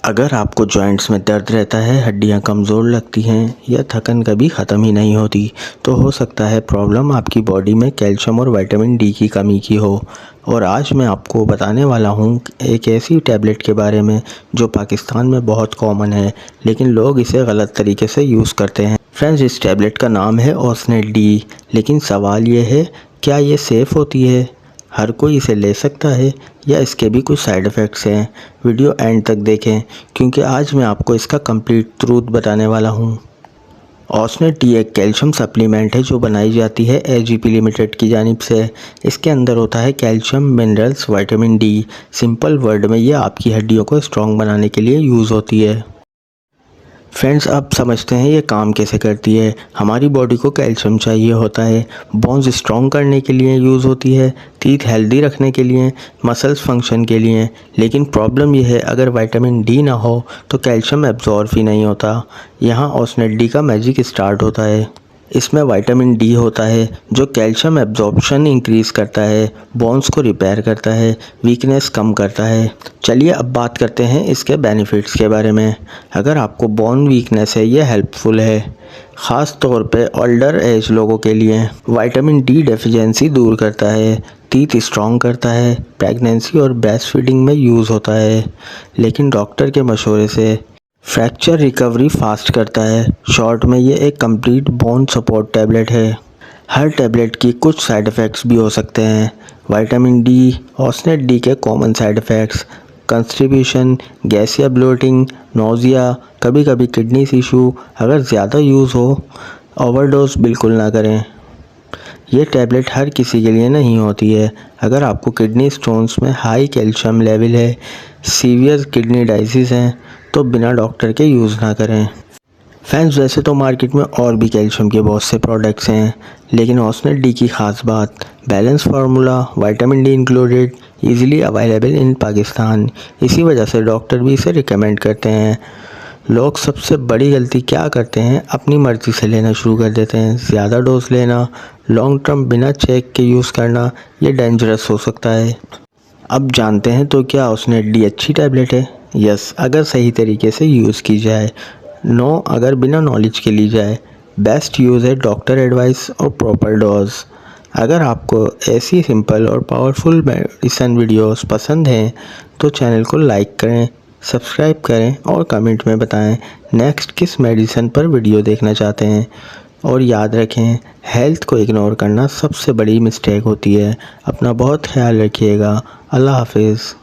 अगर आपको जॉइंट्स में दर्द रहता है, हड्डियां कमज़ोर लगती हैं या थकन कभी ख़त्म ही नहीं होती, तो हो सकता है प्रॉब्लम आपकी बॉडी में कैल्शियम और विटामिन डी की कमी की हो। और आज मैं आपको बताने वाला हूँ एक ऐसी टैबलेट के बारे में जो पाकिस्तान में बहुत कॉमन है, लेकिन लोग इसे गलत तरीके से यूज़ करते हैं। फ्रेंड्स, इस टैबलेट का नाम है ओसनेट डी, लेकिन सवाल ये है, क्या ये सेफ़ होती है? हर कोई इसे ले सकता है या इसके भी कुछ साइड इफ़ेक्ट्स हैं? वीडियो एंड तक देखें, क्योंकि आज मैं आपको इसका कंप्लीट ट्रूथ बताने वाला हूँ। ओसनेट डी एक कैल्शियम सप्लीमेंट है जो बनाई जाती है एजीपी लिमिटेड की जानिब से। इसके अंदर होता है calcium, minerals, vitamin D. Simple word में ये आपकी हड्डियों को स्ट्रॉन्ग बनाने के लिए यूज़ होती है। फ्रेंड्स, अब समझते हैं ये काम कैसे करती है। हमारी बॉडी को कैल्शियम चाहिए होता है, बोन्स स्ट्रॉन्ग करने के लिए यूज़ होती है, टीथ हेल्दी रखने के लिए, मसल्स फंक्शन के लिए। लेकिन प्रॉब्लम यह है, अगर विटामिन डी ना हो तो कैल्शियम एब्जॉर्ब ही नहीं होता। यहाँ ओसनेट डी का मैजिक स्टार्ट होता है। इसमें विटामिन डी होता है जो कैल्शियम एब्जॉर्प्शन इंक्रीज़ करता है, बोन्स को रिपेयर करता है, वीकनेस कम करता है। चलिए अब बात करते हैं इसके बेनिफिट्स के बारे में। अगर आपको बोन वीकनेस है, ये हेल्पफुल है, ख़ास तौर पे ओल्डर एज लोगों के लिए। विटामिन डी डेफिशिएंसी दूर करता है, टीथ स्ट्रॉन्ग करता है, प्रेगनेंसी और ब्रेस्ट फीडिंग में यूज़ होता है, लेकिन डॉक्टर के मशवरे से। फ्रैक्चर रिकवरी फास्ट करता है। शॉर्ट में ये एक कंप्लीट बोन सपोर्ट टैबलेट है। हर टैबलेट की कुछ साइड इफ़ेक्ट्स भी हो सकते हैं। विटामिन डी, ओसनेट डी के common side effects: constipation, gas या ब्लोटिंग, नोज़िया, कभी कभी किडनीज इशू। अगर ज़्यादा यूज़ हो, ओवरडोज बिल्कुल ना करें। ये टैबलेट हर किसी के लिए नहीं होती है। अगर आपको किडनी स्टोन्स में हाई कैल्शियम लेवल है, सीवियर किडनी डायसिस हैं, तो बिना डॉक्टर के यूज़ ना करें। फ्रेंड्स, वैसे तो मार्केट में और भी कैल्शियम के बहुत से प्रोडक्ट्स हैं, लेकिन ओसनेट डी की ख़ास बात balance formula, vitamin D included, easily available in Pakistan. इसी वजह से डॉक्टर भी इसे रिकमेंड करते हैं। लोग सबसे बड़ी गलती क्या करते हैं, अपनी मर्ज़ी से लेना शुरू कर देते हैं। ज़्यादा डोज लेना, लॉन्ग टर्म बिना चेक के यूज़ करना, ये डेंजरस हो सकता है। अब जानते हैं तो क्या ओसनेट डी अच्छी टैबलेट है? यस, अगर सही तरीके से यूज़ की जाए। नो, अगर बिना नॉलेज के ली जाए। बेस्ट यूज़ है डॉक्टर एडवाइस और प्रॉपर डोज। अगर आपको ऐसी सिंपल और पावरफुल मेडिसिन वीडियोस पसंद हैं तो चैनल को लाइक करें, सब्सक्राइब करें और कमेंट में बताएं नेक्स्ट किस मेडिसिन पर वीडियो देखना चाहते हैं। और याद रखें, हेल्थ को इग्नोर करना सबसे बड़ी मिस्टेक होती है। अपना बहुत ख्याल रखिएगा। अल्लाह हाफिज़।